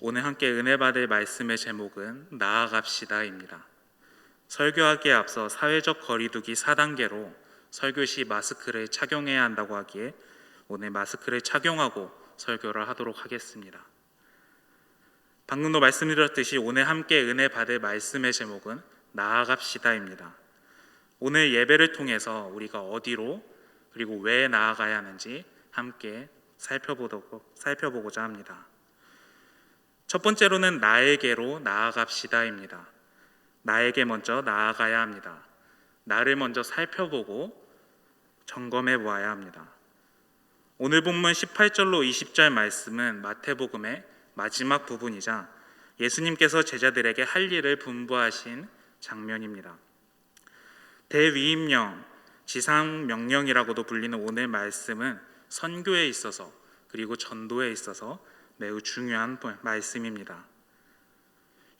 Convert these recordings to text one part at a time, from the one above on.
오늘 함께 은혜 받을 말씀의 제목은 나아갑시다입니다. 설교하기에 앞서 사회적 거리두기 4단계로 설교 시 마스크를 착용해야 한다고 하기에 오늘 마스크를 착용하고 설교를 하도록 하겠습니다. 방금도 말씀드렸듯이 오늘 함께 은혜 받을 말씀의 제목은 나아갑시다입니다. 오늘 예배를 통해서 우리가 어디로 그리고 왜 나아가야 하는지 함께 살펴보고자 합니다. 첫 번째로는 나에게로 나아갑시다입니다. 나에게 먼저 나아가야 합니다. 나를 먼저 살펴보고 점검해 보아야 합니다. 오늘 본문 18절로 20절 말씀은 마태복음의 마지막 부분이자 예수님께서 제자들에게 할 일을 분부하신 장면입니다. 대위임령, 지상명령이라고도 불리는 오늘 말씀은 선교에 있어서 그리고 전도에 있어서 매우 중요한 말씀입니다.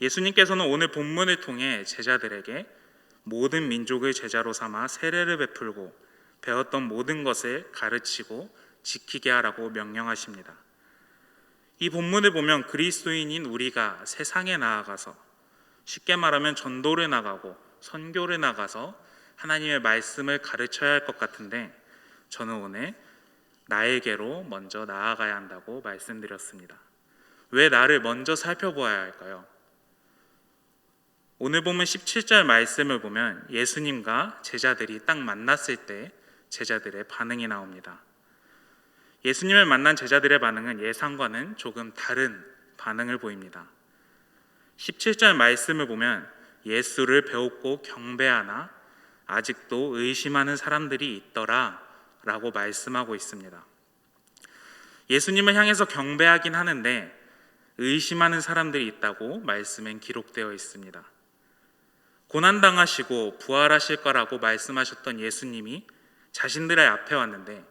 예수님께서는 오늘 본문을 통해 제자들에게 모든 민족을 제자로 삼아 세례를 베풀고 배웠던 모든 것을 가르치고 지키게 하라고 명령하십니다. 이 본문을 보면 그리스도인인 우리가 세상에 나아가서 쉽게 말하면 전도를 나가고 선교를 나가서 하나님의 말씀을 가르쳐야 할 것 같은데 저는 오늘 나에게로 먼저 나아가야 한다고 말씀드렸습니다. 왜 나를 먼저 살펴보아야 할까요? 오늘 보면 17절 말씀을 보면 예수님과 제자들이 딱 만났을 때 제자들의 반응이 나옵니다. 예수님을 만난 제자들의 반응은 예상과는 조금 다른 반응을 보입니다. 17절 말씀을 보면 예수를 배웠고 경배하나 아직도 의심하는 사람들이 있더라 라고 말씀하고 있습니다. 예수님을 향해서 경배하긴 하는데 의심하는 사람들이 있다고 말씀엔 기록되어 있습니다. 고난당하시고 부활하실 거라고 말씀하셨던 예수님이 자신들의 앞에 왔는데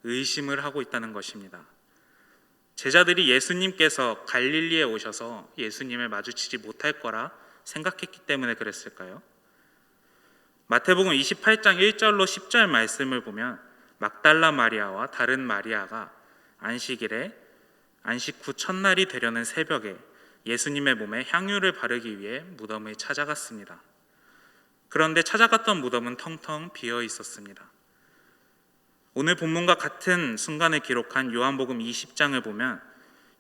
의심을 하고 있다는 것입니다. 제자들이 예수님께서 갈릴리에 오셔서 예수님을 마주치지 못할 거라 생각했기 때문에 그랬을까요? 마태복음 28장 1절로 10절 말씀을 보면 막달라 마리아와 다른 마리아가 안식일에 안식 후 첫날이 되려는 새벽에 예수님의 몸에 향유를 바르기 위해 무덤을 찾아갔습니다. 그런데 찾아갔던 무덤은 텅텅 비어 있었습니다. 오늘 본문과 같은 순간을 기록한 요한복음 20장을 보면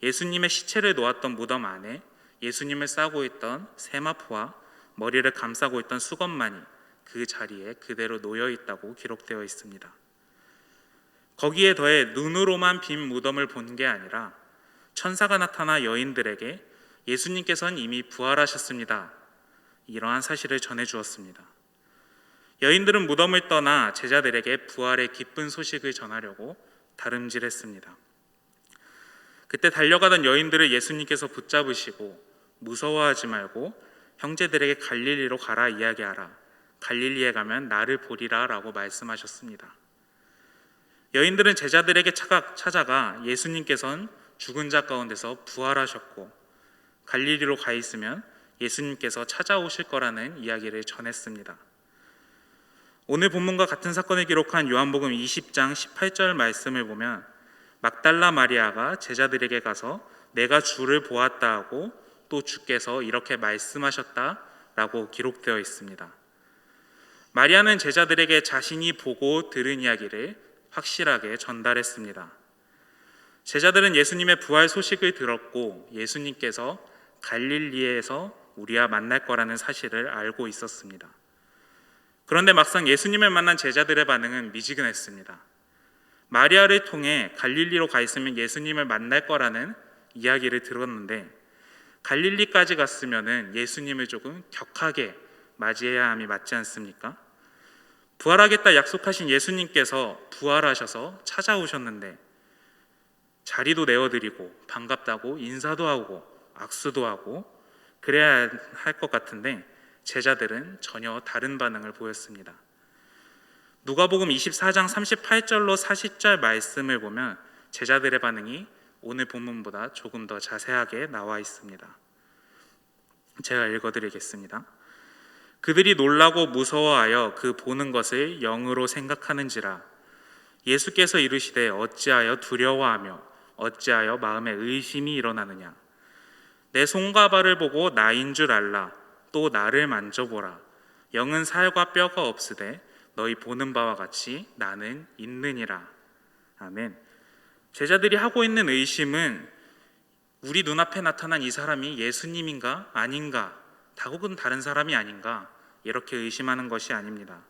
예수님의 시체를 놓았던 무덤 안에 예수님을 싸고 있던 세마포와 머리를 감싸고 있던 수건만이 그 자리에 그대로 놓여 있다고 기록되어 있습니다. 거기에 더해 눈으로만 빈 무덤을 본 게 아니라 천사가 나타나 여인들에게 예수님께서는 이미 부활하셨습니다. 이러한 사실을 전해 주었습니다. 여인들은 무덤을 떠나 제자들에게 부활의 기쁜 소식을 전하려고 다름질했습니다. 그때 달려가던 여인들을 예수님께서 붙잡으시고 무서워하지 말고 형제들에게 갈릴리로 가라 이야기하라. 갈릴리에 가면 나를 보리라 라고 말씀하셨습니다. 여인들은 제자들에게 찾아가 예수님께서는 죽은 자 가운데서 부활하셨고 갈릴리로 가 있으면 예수님께서 찾아오실 거라는 이야기를 전했습니다. 오늘 본문과 같은 사건을 기록한 요한복음 20장 18절 말씀을 보면 막달라 마리아가 제자들에게 가서 내가 주를 보았다 하고 또 주께서 이렇게 말씀하셨다라고 기록되어 있습니다. 마리아는 제자들에게 자신이 보고 들은 이야기를 확실하게 전달했습니다. 제자들은 예수님의 부활 소식을 들었고 예수님께서 갈릴리에서 우리와 만날 거라는 사실을 알고 있었습니다. 그런데 막상 예수님을 만난 제자들의 반응은 미지근했습니다. 마리아를 통해 갈릴리로 가 있으면 예수님을 만날 거라는 이야기를 들었는데 갈릴리까지 갔으면 예수님을 조금 격하게 맞이해야 함이 맞지 않습니까? 부활하겠다 약속하신 예수님께서 부활하셔서 찾아오셨는데 자리도 내어드리고 반갑다고 인사도 하고 악수도 하고 그래야 할 것 같은데 제자들은 전혀 다른 반응을 보였습니다. 누가복음 24장 38절로 40절 말씀을 보면 제자들의 반응이 오늘 본문보다 조금 더 자세하게 나와 있습니다. 제가 읽어드리겠습니다. 그들이 놀라고 무서워하여 그 보는 것을 영으로 생각하는지라 예수께서 이르시되 어찌하여 두려워하며 어찌하여 마음에 의심이 일어나느냐 내 손과 발을 보고 나인 줄 알라. 또 나를 만져보라. 영은 살과 뼈가 없으되 너희 보는 바와 같이 나는 있느니라. 아멘. 제자들이 하고 있는 의심은 우리 눈앞에 나타난 이 사람이 예수님인가 아닌가, 혹은 다른 사람이 아닌가, 이렇게 의심하는 것이 아닙니다.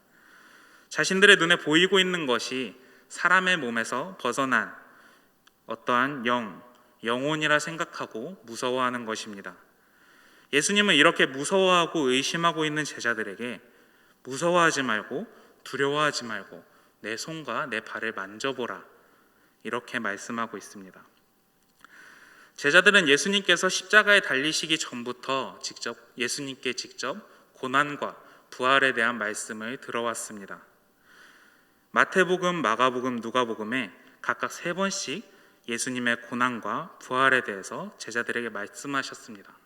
자신들의 눈에 보이고 있는 것이 사람의 몸에서 벗어난 어떠한 영혼이라 생각하고 무서워하는 것입니다. 예수님은 이렇게 무서워하고 의심하고 있는 제자들에게 무서워하지 말고 두려워하지 말고 내 손과 내 발을 만져보라, 이렇게 말씀하고 있습니다. 제자들은 예수님께서 십자가에 달리시기 전부터 예수님께 직접 고난과 부활에 대한 말씀을 들어왔습니다. 마태복음, 마가복음, 누가복음에 각각 3번씩 예수님의 고난과 부활에 대해서 제자들에게 말씀하셨습니다.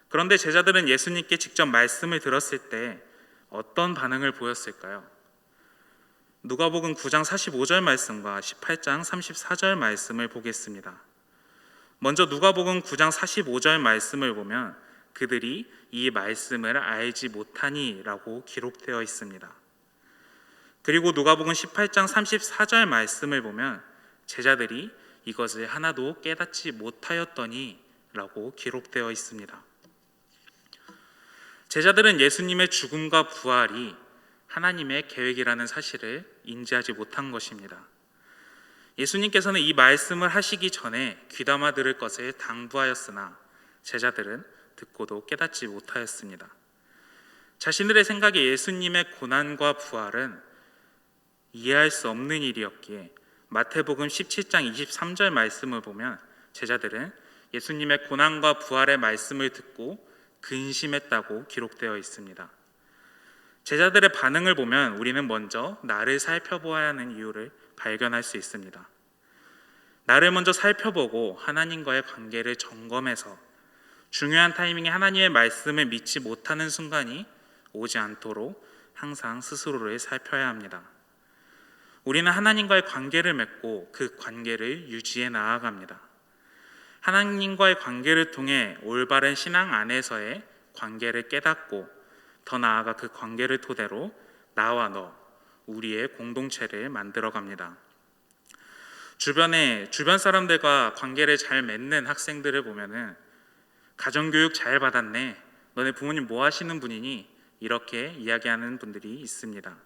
그런데 제자들은 예수님께 직접 말씀을 들었을 때 어떤 반응을 보였을까요? 누가복음 9장 45절 말씀과 18장 34절 말씀을 보겠습니다. 먼저 누가복음 9장 45절 말씀을 보면 그들이 이 말씀을 알지 못하니 라고 기록되어 있습니다. 그리고 누가복음 18장 34절 말씀을 보면 제자들이 이것을 하나도 깨닫지 못하였더니 라고 기록되어 있습니다. 제자들은 예수님의 죽음과 부활이 하나님의 계획이라는 사실을 인지하지 못한 것입니다. 예수님께서는 이 말씀을 하시기 전에 귀담아 들을 것을 당부하였으나 제자들은 듣고도 깨닫지 못하였습니다. 자신들의 생각에 예수님의 고난과 부활은 이해할 수 없는 일이었기에 마태복음 17장 23절 말씀을 보면 제자들은 예수님의 고난과 부활의 말씀을 듣고 근심했다고 기록되어 있습니다. 제자들의 반응을 보면 우리는 먼저 나를 살펴보아야 하는 이유를 발견할 수 있습니다. 나를 먼저 살펴보고 하나님과의 관계를 점검해서 중요한 타이밍에 하나님의 말씀을 믿지 못하는 순간이 오지 않도록 항상 스스로를 살펴야 합니다. 우리는 하나님과의 관계를 맺고 그 관계를 유지해 나아갑니다. 하나님과의 관계를 통해 올바른 신앙 안에서의 관계를 깨닫고 더 나아가 그 관계를 토대로 나와 너, 우리의 공동체를 만들어갑니다. 주변 사람들과 관계를 잘 맺는 학생들을 보면은 가정교육 잘 받았네, 너네 부모님 뭐 하시는 분이니? 이렇게 이야기하는 분들이 있습니다.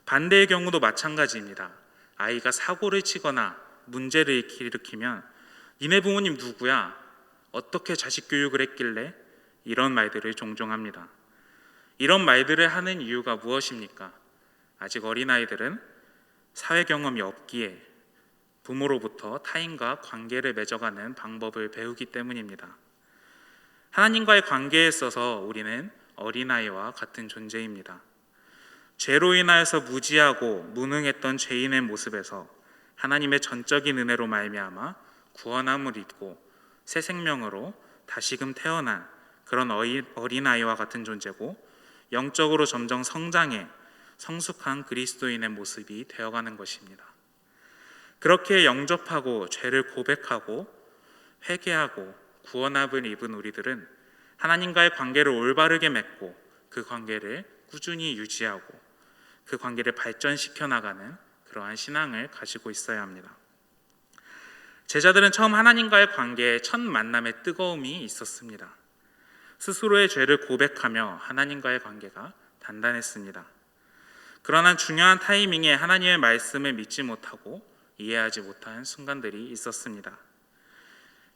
반대의 경우도 마찬가지입니다. 아이가 사고를 치거나 문제를 일으키면 니네 부모님 누구야? 어떻게 자식 교육을 했길래? 이런 말들을 종종 합니다. 이런 말들을 하는 이유가 무엇입니까? 아직 어린아이들은 사회 경험이 없기에 부모로부터 타인과 관계를 맺어가는 방법을 배우기 때문입니다. 하나님과의 관계에 있어서 우리는 어린아이와 같은 존재입니다. 죄로 인하여서 무지하고 무능했던 죄인의 모습에서 하나님의 전적인 은혜로 말미암아 구원함을 입고 새 생명으로 다시금 태어난 그런 어린아이와 같은 존재고 영적으로 점점 성장해 성숙한 그리스도인의 모습이 되어가는 것입니다. 그렇게 영접하고 죄를 고백하고 회개하고 구원함을 입은 우리들은 하나님과의 관계를 올바르게 맺고 그 관계를 꾸준히 유지하고 그 관계를 발전시켜 나가는 그러한 신앙을 가지고 있어야 합니다. 제자들은 처음 하나님과의 관계에 첫 만남의 뜨거움이 있었습니다. 스스로의 죄를 고백하며 하나님과의 관계가 단단했습니다. 그러나 중요한 타이밍에 하나님의 말씀을 믿지 못하고 이해하지 못한 순간들이 있었습니다.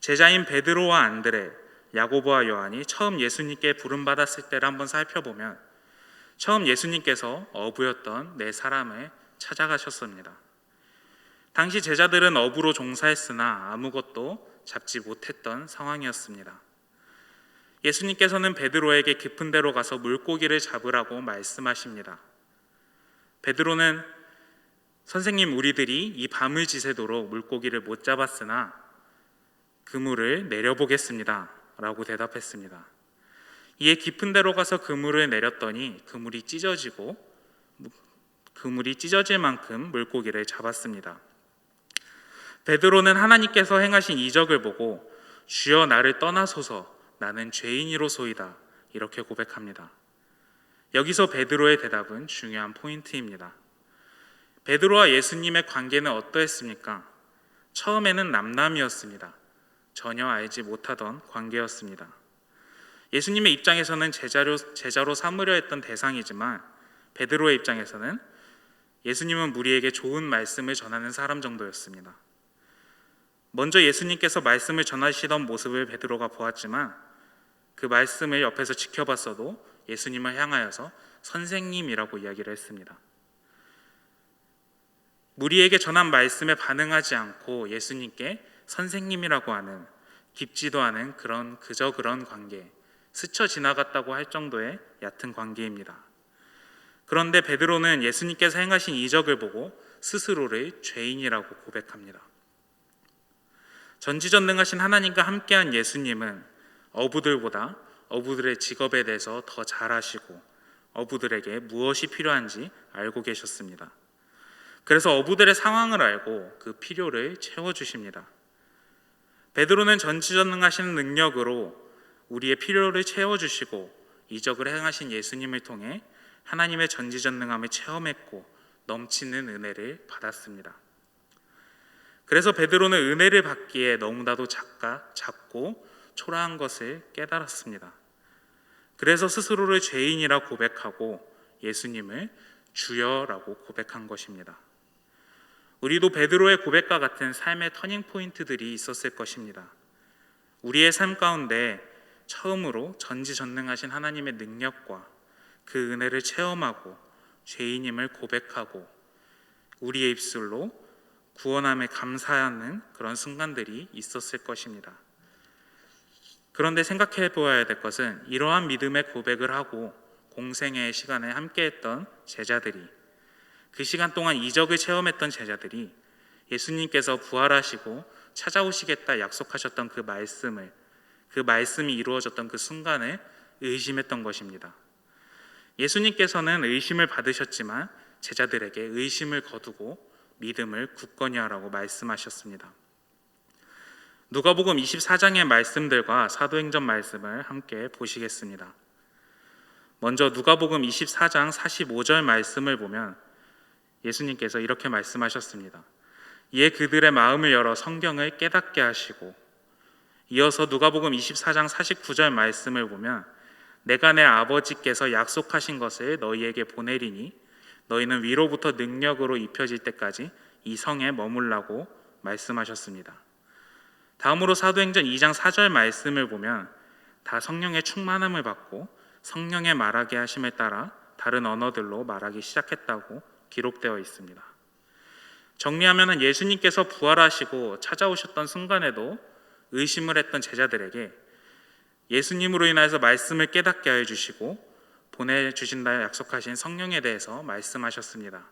제자인 베드로와 안드레, 야고보와 요한이 처음 예수님께 부름받았을 때를 한번 살펴보면 처음 예수님께서 어부였던 4사람을 찾아가셨습니다. 당시 제자들은 어부로 종사했으나 아무것도 잡지 못했던 상황이었습니다. 예수님께서는 베드로에게 깊은 데로 가서 물고기를 잡으라고 말씀하십니다. 베드로는 선생님, 우리들이 이 밤을 지새도록 물고기를 못 잡았으나 그물을 내려보겠습니다 라고 대답했습니다. 이에 깊은 데로 가서 그물을 내렸더니 그물이 찢어질 만큼 물고기를 잡았습니다. 베드로는 하나님께서 행하신 이적을 보고 주여 나를 떠나소서 나는 죄인이로소이다 이렇게 고백합니다. 여기서 베드로의 대답은 중요한 포인트입니다. 베드로와 예수님의 관계는 어떠했습니까? 처음에는 남남이었습니다. 전혀 알지 못하던 관계였습니다. 예수님의 입장에서는 제자로 삼으려 했던 대상이지만 베드로의 입장에서는 예수님은 무리에게 좋은 말씀을 전하는 사람 정도였습니다. 먼저 예수님께서 말씀을 전하시던 모습을 베드로가 보았지만 그 말씀을 옆에서 지켜봤어도 예수님을 향하여서 선생님이라고 이야기를 했습니다. 무리에게 전한 말씀에 반응하지 않고 예수님께 선생님이라고 하는 깊지도 않은 그저 그런 관계, 스쳐 지나갔다고 할 정도의 얕은 관계입니다. 그런데 베드로는 예수님께서 행하신 이적을 보고 스스로를 죄인이라고 고백합니다. 전지전능하신 하나님과 함께한 예수님은 어부들보다 어부들의 직업에 대해서 더 잘 아시고 어부들에게 무엇이 필요한지 알고 계셨습니다. 그래서 어부들의 상황을 알고 그 필요를 채워주십니다. 베드로는 전지전능하신 능력으로 우리의 필요를 채워주시고 이적을 행하신 예수님을 통해 하나님의 전지전능함을 체험했고 넘치는 은혜를 받았습니다. 그래서 베드로는 은혜를 받기에 너무나도 작고 초라한 것을 깨달았습니다. 그래서 스스로를 죄인이라 고백하고 예수님을 주여라고 고백한 것입니다. 우리도 베드로의 고백과 같은 삶의 터닝 포인트들이 있었을 것입니다. 우리의 삶 가운데 처음으로 전지전능하신 하나님의 능력과 그 은혜를 체험하고 죄인임을 고백하고 우리의 입술로 구원함에 감사하는 그런 순간들이 있었을 것입니다. 그런데 생각해 보아야 될 것은 이러한 믿음의 고백을 하고 공생애의 시간에 함께했던 제자들이, 그 시간 동안 이적을 체험했던 제자들이 예수님께서 부활하시고 찾아오시겠다 약속하셨던 그 말씀이 이루어졌던 그 순간을 의심했던 것입니다. 예수님께서는 의심을 받으셨지만 제자들에게 의심을 거두고 믿음을 굳건히 하라고 말씀하셨습니다. 누가복음 24장의 말씀들과 사도행전 말씀을 함께 보시겠습니다. 먼저 누가복음 24장 45절 말씀을 보면 예수님께서 이렇게 말씀하셨습니다. 이에 그들의 마음을 열어 성경을 깨닫게 하시고, 이어서 누가복음 24장 49절 말씀을 보면 내가 내 아버지께서 약속하신 것을 너희에게 보내리니 너희는 위로부터 능력으로 입혀질 때까지 이 성에 머물라고 말씀하셨습니다. 다음으로 사도행전 2장 4절 말씀을 보면 다 성령의 충만함을 받고 성령의 말하게 하심에 따라 다른 언어들로 말하기 시작했다고 기록되어 있습니다. 정리하면 예수님께서 부활하시고 찾아오셨던 순간에도 의심을 했던 제자들에게 예수님으로 인하여서 말씀을 깨닫게 하여 주시고 보내주신다 약속하신 성령에 대해서 말씀하셨습니다.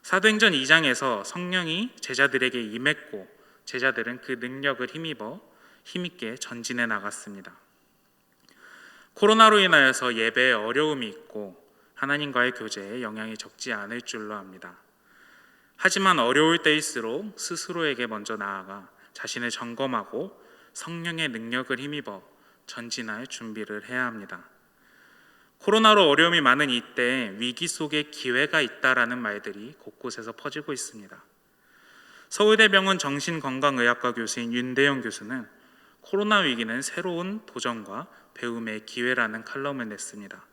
사도행전 2장에서 성령이 제자들에게 임했고 제자들은 그 능력을 힘있게 전진해 나갔습니다. 코로나로 인하여서 예배에 어려움이 있고 하나님과의 교제에 영향이 적지 않을 줄로 압니다. 하지만 어려울 때일수록 스스로에게 먼저 나아가 자신을 점검하고 성령의 능력을 힘입어 전진할 준비를 해야 합니다. 코로나로 어려움이 많은 이때 위기 속에 기회가 있다라는 말들이 곳곳에서 퍼지고 있습니다. 서울대병원 정신건강의학과 교수인 윤대영 교수는 코로나 위기는 새로운 도전과 배움의 기회라는 칼럼을 냈습니다.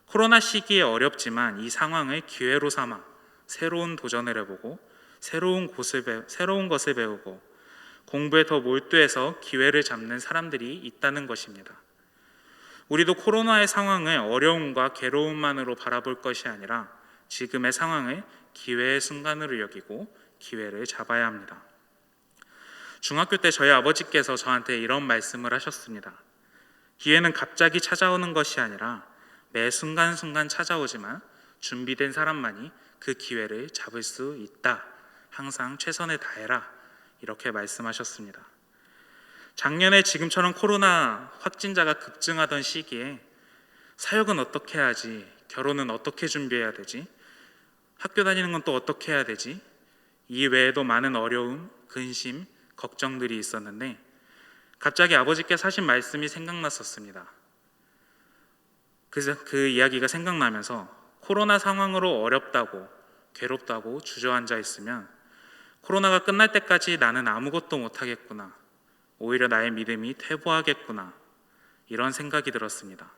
코로나 시기에 어렵지만 이 상황을 기회로 삼아 새로운 도전을 해보고 새로운 것을 배우고 공부에 더 몰두해서 기회를 잡는 사람들이 있다는 것입니다. 우리도 코로나의 상황을 어려움과 괴로움만으로 바라볼 것이 아니라 지금의 상황을 기회의 순간으로 여기고 기회를 잡아야 합니다. 중학교 때 저희 아버지께서 저한테 이런 말씀을 하셨습니다. 기회는 갑자기 찾아오는 것이 아니라 매 순간순간 찾아오지만 준비된 사람만이 그 기회를 잡을 수 있다. 항상 최선을 다해라. 이렇게 말씀하셨습니다. 작년에 지금처럼 코로나 확진자가 급증하던 시기에 사역은 어떻게 해야지? 결혼은 어떻게 준비해야 되지? 학교 다니는 건 또 어떻게 해야 되지? 이 외에도 많은 어려움, 근심, 걱정들이 있었는데 갑자기 아버지께서 하신 말씀이 생각났었습니다. 그래서 그 이야기가 생각나면서 코로나 상황으로 어렵다고 괴롭다고 주저앉아 있으면 코로나가 끝날 때까지 나는 아무것도 못하겠구나, 오히려 나의 믿음이 퇴보하겠구나, 이런 생각이 들었습니다.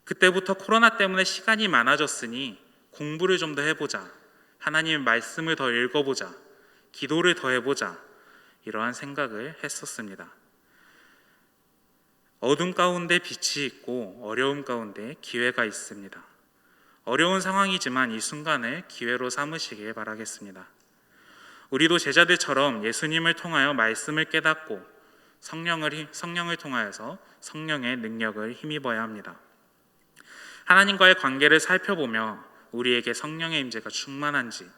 그때부터 코로나 때문에 시간이 많아졌으니 공부를 좀 더 해보자, 하나님의 말씀을 더 읽어보자, 기도를 더 해보자, 이러한 생각을 했었습니다. 어둠 가운데 빛이 있고 어려움 가운데 기회가 있습니다. 어려운 상황이지만 이 순간을 기회로 삼으시길 바라겠습니다. 우리도 제자들처럼 예수님을 통하여 말씀을 깨닫고 성령을 통하여서 성령의 능력을 힘입어야 합니다. 하나님과의 관계를 살펴보며 우리에게 성령의 임재가 충만한지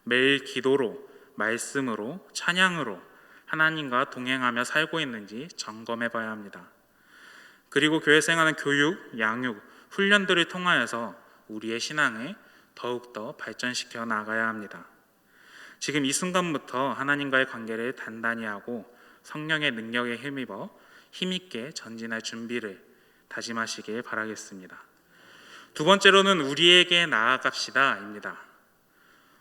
매일 기도로, 말씀으로, 찬양으로 하나님과 동행하며 살고 있는지 점검해 봐야 합니다. 그리고 교회 생활은 교육, 양육, 훈련들을 통하여서 우리의 신앙을 더욱더 발전시켜 나가야 합니다. 지금 이 순간부터 하나님과의 관계를 단단히 하고 성령의 능력에 힘입어 힘있게 전진할 준비를 다짐하시길 바라겠습니다. 두 번째로는 우리에게 나아갑시다입니다.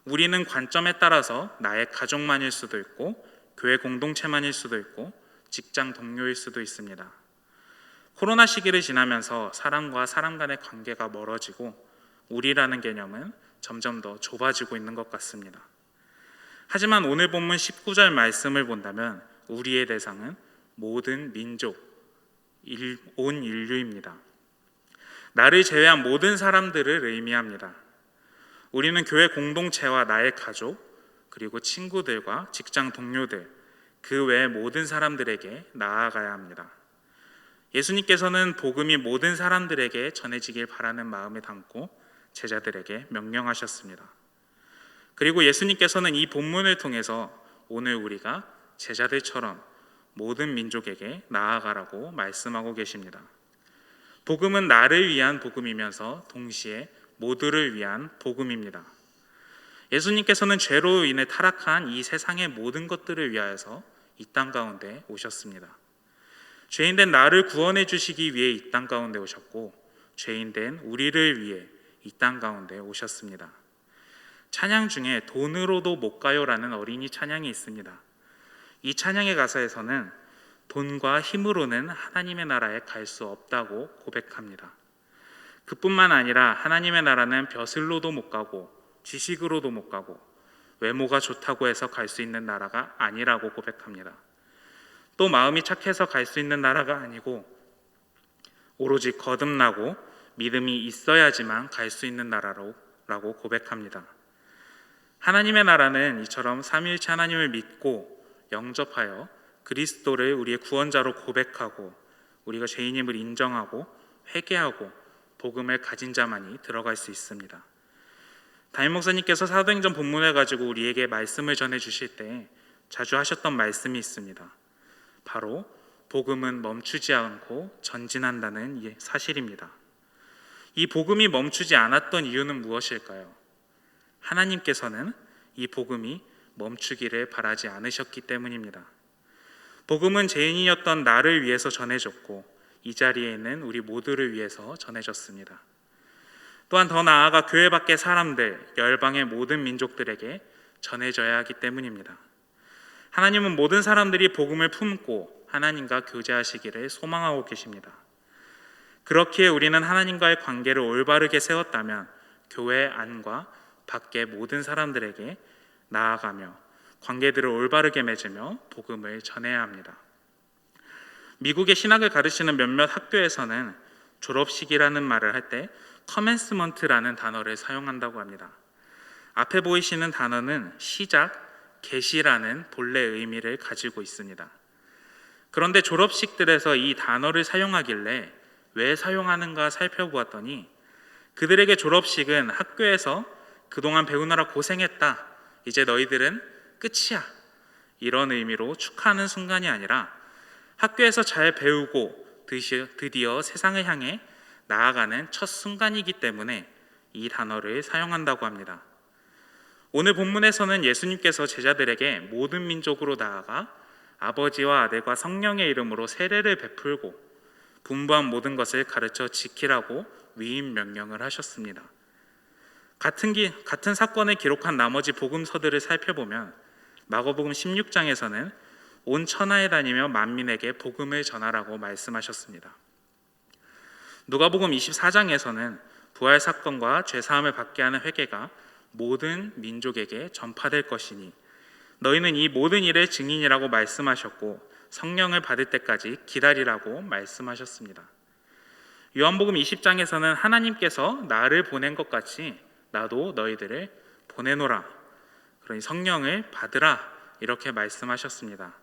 우리는 관점에 따라서 나의 가족만일 수도 있고 교회 공동체만일 수도 있고 직장 동료일 수도 있습니다. 코로나 시기를 지나면서 사람과 사람 간의 관계가 멀어지고 우리라는 개념은 점점 더 좁아지고 있는 것 같습니다. 하지만 오늘 본문 19절 말씀을 본다면 우리의 대상은 모든 민족, 온 인류입니다. 나를 제외한 모든 사람들을 의미합니다. 우리는 교회 공동체와 나의 가족, 그리고 친구들과 직장 동료들, 그 외의 모든 사람들에게 나아가야 합니다. 예수님께서는 복음이 모든 사람들에게 전해지길 바라는 마음을 담고 제자들에게 명령하셨습니다. 그리고 예수님께서는 이 본문을 통해서 오늘 우리가 제자들처럼 모든 민족에게 나아가라고 말씀하고 계십니다. 복음은 나를 위한 복음이면서 동시에 모두를 위한 복음입니다. 예수님께서는 죄로 인해 타락한 이 세상의 모든 것들을 위하여서 이 땅 가운데 오셨습니다. 죄인된 나를 구원해 주시기 위해 이 땅 가운데 오셨고 죄인된 우리를 위해 이 땅 가운데 오셨습니다. 찬양 중에 돈으로도 못 가요라는 어린이 찬양이 있습니다. 이 찬양의 가사에서는 돈과 힘으로는 하나님의 나라에 갈 수 없다고 고백합니다. 그뿐만 아니라 하나님의 나라는 벼슬로도 못 가고 지식으로도 못 가고 외모가 좋다고 해서 갈 수 있는 나라가 아니라고 고백합니다. 또 마음이 착해서 갈 수 있는 나라가 아니고 오로지 거듭나고 믿음이 있어야지만 갈 수 있는 나라라고 고백합니다. 하나님의 나라는 이처럼 삼위일체 하나님을 믿고 영접하여 그리스도를 우리의 구원자로 고백하고 우리가 죄인임을 인정하고 회개하고 복음을 가진 자만이 들어갈 수 있습니다. 담임 목사님께서 사도행전 본문을 가지고 우리에게 말씀을 전해 주실 때 자주 하셨던 말씀이 있습니다. 바로 복음은 멈추지 않고 전진한다는 사실입니다. 이 복음이 멈추지 않았던 이유는 무엇일까요? 하나님께서는 이 복음이 멈추기를 바라지 않으셨기 때문입니다. 복음은 죄인이었던 나를 위해서 전해졌고 이 자리에 있는 우리 모두를 위해서 전해졌습니다. 또한 더 나아가 교회 밖의 사람들, 열방의 모든 민족들에게 전해져야 하기 때문입니다. 하나님은 모든 사람들이 복음을 품고 하나님과 교제하시기를 소망하고 계십니다. 그렇기에 우리는 하나님과의 관계를 올바르게 세웠다면 교회 안과 밖의 모든 사람들에게 나아가며 관계들을 올바르게 맺으며 복음을 전해야 합니다. 미국의 신학을 가르치는 몇몇 학교에서는 졸업식이라는 말을 할 때 커맨스먼트라는 단어를 사용한다고 합니다. 앞에 보이시는 단어는 시작, 개시라는 본래 의미를 가지고 있습니다. 그런데 졸업식들에서 이 단어를 사용하길래 왜 사용하는가 살펴보았더니 그들에게 졸업식은 학교에서 그동안 배우느라 고생했다, 이제 너희들은 끝이야, 이런 의미로 축하하는 순간이 아니라 학교에서 잘 배우고 드디어 세상을 향해 나아가는 첫 순간이기 때문에 이 단어를 사용한다고 합니다. 오늘 본문에서는 예수님께서 제자들에게 모든 민족으로 나아가 아버지와 아들과 성령의 이름으로 세례를 베풀고 분부한 모든 것을 가르쳐 지키라고 위임 명령을 하셨습니다. 같은 사건을 기록한 나머지 복음서들을 살펴보면 마가복음 16장에서는 온 천하에 다니며 만민에게 복음을 전하라고 말씀하셨습니다. 누가복음 24장에서는 부활 사건과 죄사함을 받게 하는 회개가 모든 민족에게 전파될 것이니 너희는 이 모든 일의 증인이라고 말씀하셨고 성령을 받을 때까지 기다리라고 말씀하셨습니다. 요한복음 20장에서는 하나님께서 나를 보낸 것 같이 나도 너희들을 보내노라. 그러니 성령을 받으라. 이렇게 말씀하셨습니다.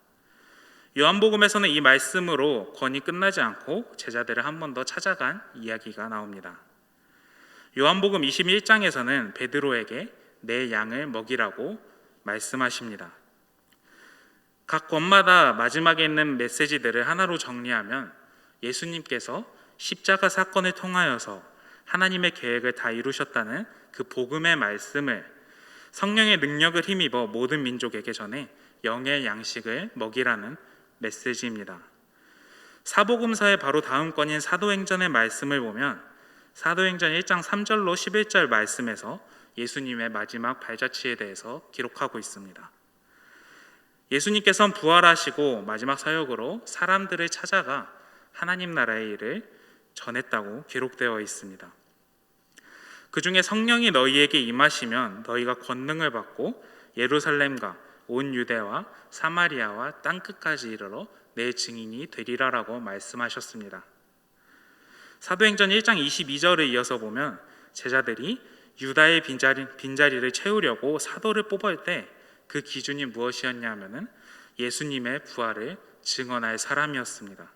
요한복음에서는 이 말씀으로 권이 끝나지 않고 제자들을 한 번 더 찾아간 이야기가 나옵니다. 요한복음 21장에서는 베드로에게 내 양을 먹이라고 말씀하십니다. 각 권마다 마지막에 있는 메시지들을 하나로 정리하면 예수님께서 십자가 사건을 통하여서 하나님의 계획을 다 이루셨다는 그 복음의 말씀을 성령의 능력을 힘입어 모든 민족에게 전해 영의 양식을 먹이라는 메시지입니다. 사복음서의 바로 다음 권인 사도행전의 말씀을 보면 사도행전 1장 3절로 11절 말씀에서 예수님의 마지막 발자취에 대해서 기록하고 있습니다. 예수님께서는 부활하시고 마지막 사역으로 사람들을 찾아가 하나님 나라의 일을 전했다고 기록되어 있습니다. 그 중에 성령이 너희에게 임하시면 너희가 권능을 받고 예루살렘과 온 유대와 사마리아와 땅끝까지 이르러 내 증인이 되리라라고 말씀하셨습니다. 사도행전 1장 22절을 이어서 보면 제자들이 유다의 빈자리를 채우려고 사도를 뽑을 때 그 기준이 무엇이었냐 하면은 예수님의 부활을 증언할 사람이었습니다.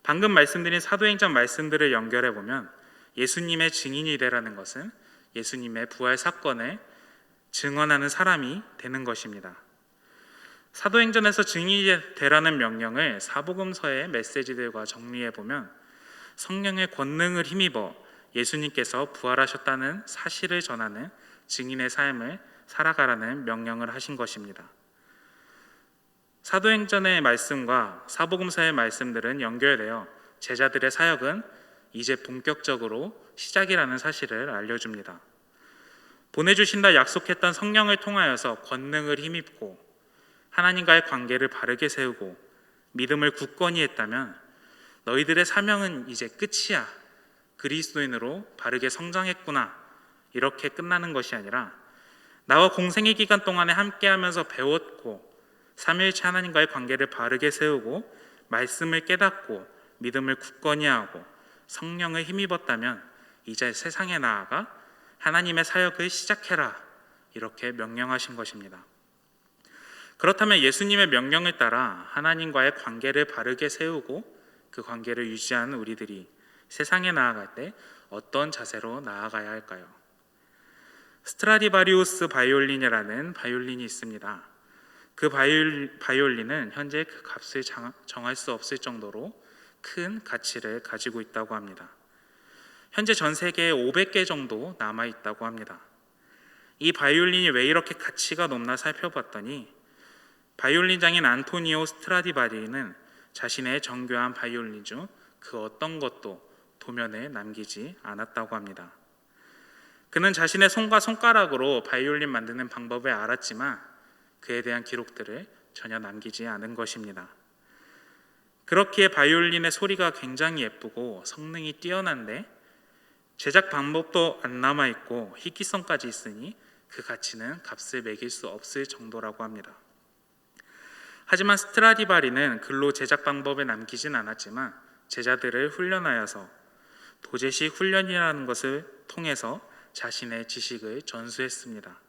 방금 말씀드린 사도행전 말씀들을 연결해 보면 예수님의 증인이 되라는 것은 예수님의 부활 사건을 증언하는 사람이 되는 것입니다. 사도행전에서 증인이 되라는 명령을 사복음서의 메시지들과 정리해 보면 성령의 권능을 힘입어 예수님께서 부활하셨다는 사실을 전하는 증인의 삶을 살아가라는 명령을 하신 것입니다. 사도행전의 말씀과 사복음서의 말씀들은 연결되어 제자들의 사역은 이제 본격적으로 시작이라는 사실을 알려줍니다. 보내주신다 약속했던 성령을 통하여서 권능을 힘입고 하나님과의 관계를 바르게 세우고 믿음을 굳건히 했다면 너희들의 사명은 이제 끝이야. 그리스도인으로 바르게 성장했구나. 이렇게 끝나는 것이 아니라 나와 공생의 기간 동안에 함께하면서 배웠고 삼위일체 하나님과의 관계를 바르게 세우고 말씀을 깨닫고 믿음을 굳건히 하고 성령을 힘입었다면 이제 세상에 나아가 하나님의 사역을 시작해라. 이렇게 명령하신 것입니다. 그렇다면 예수님의 명령을 따라 하나님과의 관계를 바르게 세우고 그 관계를 유지하는 우리들이 세상에 나아갈 때 어떤 자세로 나아가야 할까요? 스트라디바리우스 바이올린이라는 바이올린이 있습니다. 그 바이올린은 현재 그 값을 정할 수 없을 정도로 큰 가치를 가지고 있다고 합니다. 현재 전 세계에 500개 정도 남아있다고 합니다. 이 바이올린이 왜 이렇게 가치가 높나 살펴봤더니 바이올린장인 안토니오 스트라디바리는 자신의 정교한 바이올린 중 그 어떤 것도 도면에 남기지 않았다고 합니다. 그는 자신의 손과 손가락으로 바이올린 만드는 방법을 알았지만 그에 대한 기록들을 전혀 남기지 않은 것입니다. 그렇기에 바이올린의 소리가 굉장히 예쁘고 성능이 뛰어난데 제작 방법도 안 남아있고 희귀성까지 있으니 그 가치는 값을 매길 수 없을 정도라고 합니다. 하지만 스트라디바리는 글로 제작 방법을 남기진 않았지만 제자들을 훈련하여서 도제식 훈련이라는 것을 통해서 자신의 지식을 전수했습니다.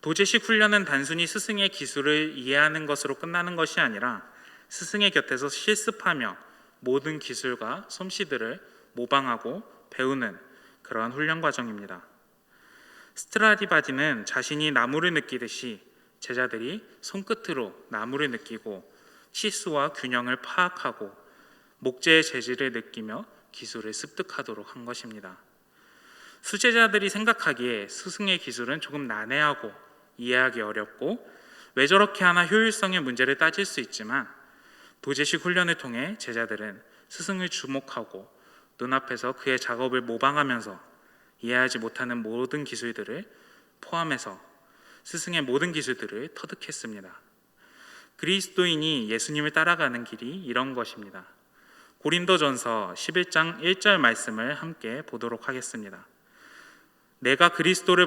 도제식 훈련은 단순히 스승의 기술을 이해하는 것으로 끝나는 것이 아니라 스승의 곁에서 실습하며 모든 기술과 솜씨들을 모방하고 배우는 그러한 훈련 과정입니다. 스트라디바리는 자신이 나무를 느끼듯이 제자들이 손끝으로 나무를 느끼고 치수와 균형을 파악하고 목재의 재질을 느끼며 기술을 습득하도록 한 것입니다. 수제자들이 생각하기에 스승의 기술은 조금 난해하고 이해하기 어렵고 왜 저렇게 하나 효율성의 문제를 따질 수 있지만 도제식 훈련을 통해 제자들은 스승을 주목하고 눈앞에서 그의 작업을 모방하면서 이해하지 못하는 모든 기술들을 포함해서 스승의 모든 기술들을 터득했습니다. 그리스도인이 예수님을 따라가는 길이 이런 것입니다. 고린도전서 11장 1절 말씀을 함께 보도록 하겠습니다. 내가 그리스도를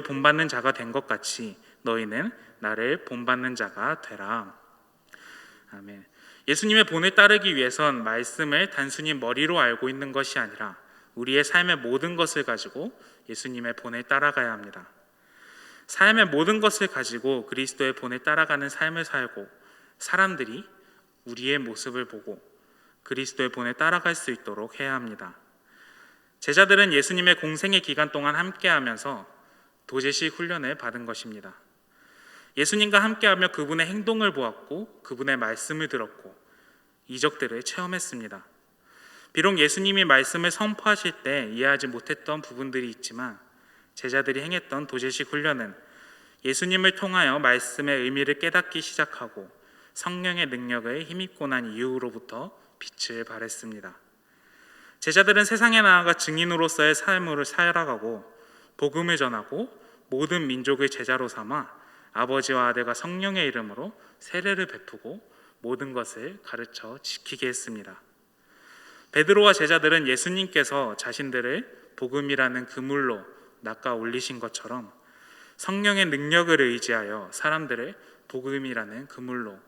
본받는 자가 된 것 같이 너희는 나를 본받는 자가 되라. 아멘. 예수님의 본을 따르기 위해선 말씀을 단순히 머리로 알고 있는 것이 아니라 우리의 삶의 모든 것을 가지고 예수님의 본을 따라가야 합니다. 삶의 모든 것을 가지고 그리스도의 본을 따라가는 삶을 살고 사람들이 우리의 모습을 보고 그리스도의 본을 따라갈 수 있도록 해야 합니다. 제자들은 예수님의 공생의 기간 동안 함께하면서 도제식 훈련을 받은 것입니다. 예수님과 함께하며 그분의 행동을 보았고 그분의 말씀을 들었고 이적들을 체험했습니다. 비록 예수님이 말씀을 선포하실 때 이해하지 못했던 부분들이 있지만 제자들이 행했던 도제식 훈련은 예수님을 통하여 말씀의 의미를 깨닫기 시작하고 성령의 능력을 힘입고 난 이후로부터 빛을 발했습니다. 제자들은 세상에 나아가 증인으로서의 삶을 살아가고 복음을 전하고 모든 민족의 제자로 삼아 아버지와 아들과 성령의 이름으로 세례를 베푸고 모든 것을 가르쳐 지키게 했습니다. 베드로와 제자들은 예수님께서 자신들을 복음이라는 그물로 낚아 올리신 것처럼 성령의 능력을 의지하여 사람들을 복음이라는 그물로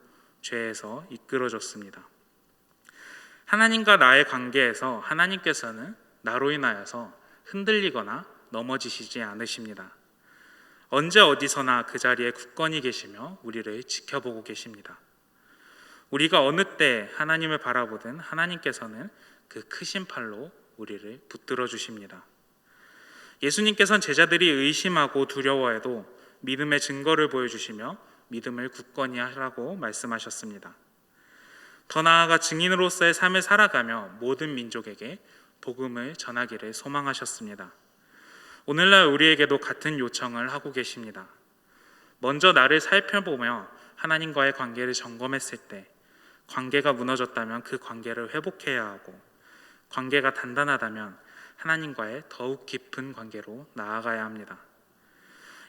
죄에서 이끌어줬습니다. 하나님과 나의 관계에서 하나님께서는 나로 인하여서 흔들리거나 넘어지시지 않으십니다. 언제 어디서나 그 자리에 굳건히 계시며 우리를 지켜보고 계십니다. 우리가 어느 때 하나님을 바라보든 하나님께서는 그 크신 팔로 우리를 붙들어 주십니다. 예수님께서는 제자들이 의심하고 두려워해도 믿음의 증거를 보여주시며 믿음을 굳건히 하라고 말씀하셨습니다. 더 나아가 증인으로서의 삶을 살아가며 모든 민족에게 복음을 전하기를 소망하셨습니다. 오늘날 우리에게도 같은 요청을 하고 계십니다. 먼저 나를 살펴보며 하나님과의 관계를 점검했을 때 관계가 무너졌다면 그 관계를 회복해야 하고 관계가 단단하다면 하나님과의 더욱 깊은 관계로 나아가야 합니다.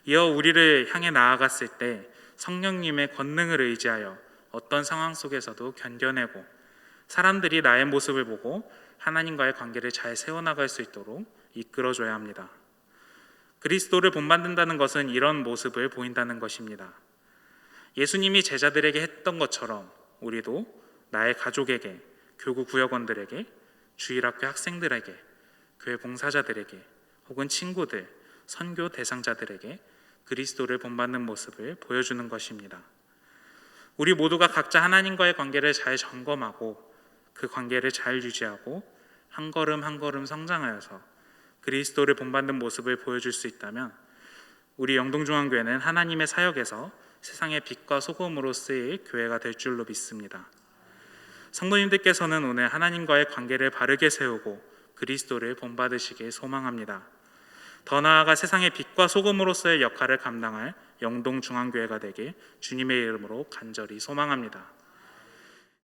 이어 우리를 향해 나아갔을 때 성령님의 권능을 의지하여 어떤 상황 속에서도 견뎌내고 사람들이 나의 모습을 보고 하나님과의 관계를 잘 세워나갈 수 있도록 이끌어줘야 합니다. 그리스도를 본받는다는 것은 이런 모습을 보인다는 것입니다. 예수님이 제자들에게 했던 것처럼 우리도 나의 가족에게, 교구 구역원들에게, 주일학교 학생들에게, 교회 봉사자들에게 혹은 친구들, 선교 대상자들에게 그리스도를 본받는 모습을 보여주는 것입니다. 우리 모두가 각자 하나님과의 관계를 잘 점검하고 그 관계를 잘 유지하고 한 걸음 한 걸음 성장하여서 그리스도를 본받는 모습을 보여줄 수 있다면 우리 영동중앙교회는 하나님의 사역에서 세상의 빛과 소금으로 쓰일 교회가 될 줄로 믿습니다. 성도님들께서는 오늘 하나님과의 관계를 바르게 세우고 그리스도를 본받으시길 소망합니다. 더 나아가 세상의 빛과 소금으로서의 역할을 감당할 영동중앙교회가 되길 주님의 이름으로 간절히 소망합니다.